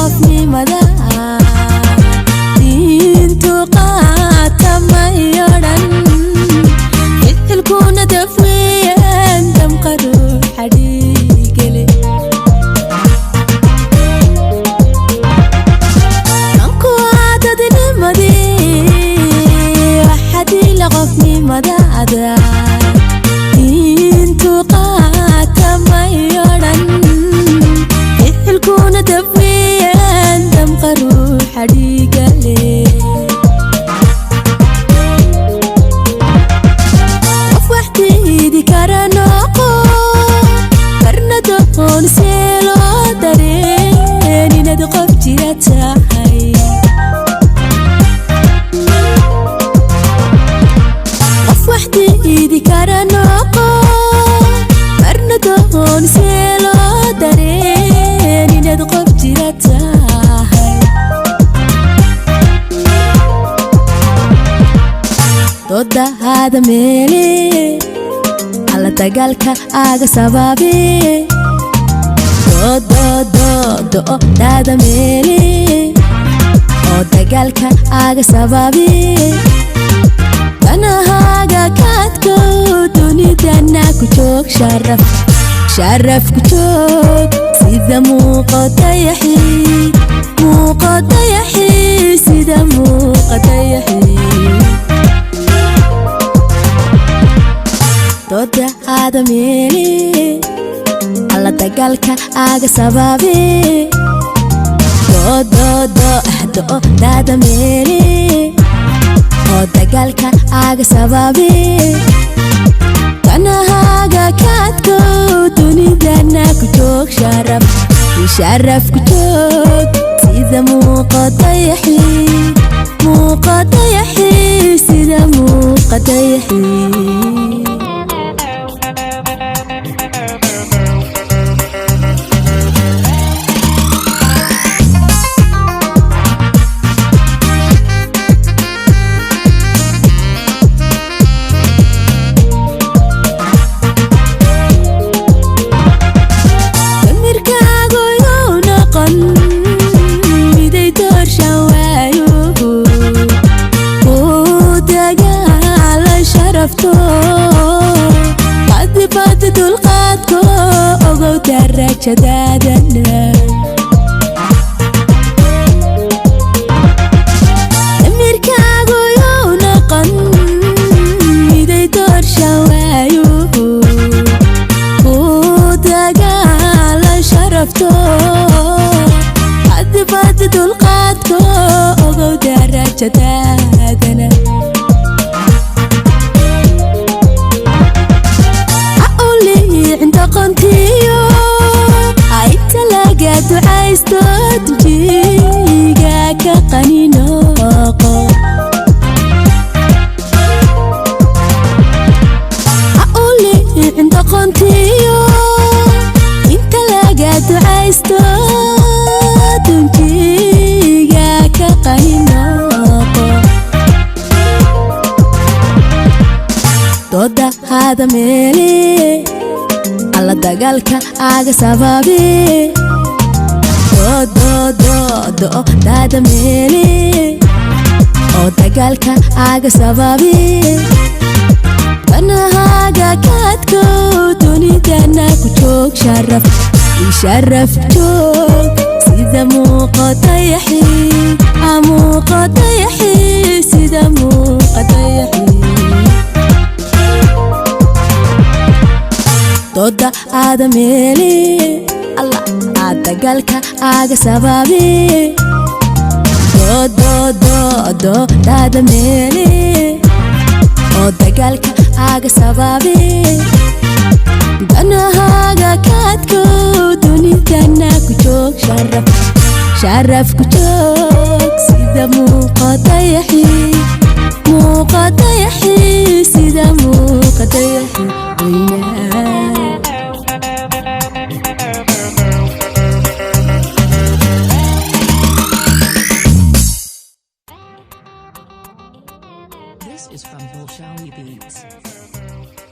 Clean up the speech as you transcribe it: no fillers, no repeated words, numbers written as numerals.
qofnimada diintu qaata ma yodhan ficilkuna dafweeyaan damqa ruuxa dhiigale anku aadadnimadii waxadii la qofnimadaada diintu qaata ma yodhan ficilkuna dafweeyaan damqa ruuxa dhiigale ونسيلو دارين إناد قف جيرتاهاي قف وحدي إيدي كارانوكو مرندو ونسيلو دارين إناد قف جيرتاهاي ضد هذا ميلي على dagaalka aga sababi do dada meli oo dagaalka aga sababi kanahaga kaadko dunidana ku joog sharaf ku joog sida muuqata yaxi sida muuqata yaxi ضد هذا ميلي على dagaalka aga sababi do dada meli oo dagaalka aga sababi kanahaga kaadko dunidana ku joog sharaf ku joog sida muuqata yaxi sida muuqata yaxi قد دلقاتكو أغو درجة دادنا أميركاغو يونقن ميدي دور شوايو ودقال شرفتو قد دلقاتكو أغو درجة دادنا قنتيو عيت لقيت عايز تجيجا كقنينوقو أقولي انت قنتيو انت لقيت عايز تجيجا كقنينوقو ضد هذا ميلي على dagaalka aga sababi do dada meli oo dagaalka aga sababi kanahaga kaadko dunidana ku joog sharaf joog sida muuqata yaxi sida muuqata yaxi ضد هذا ميلي الله dagaalka aga sababi do dada meli oo dagaalka aga sababi kanahaga kaadko dunidana ku joog sharaf ku joog sida muuqata yaxi sida muuqata yaxi This is from Bolshawi Beats.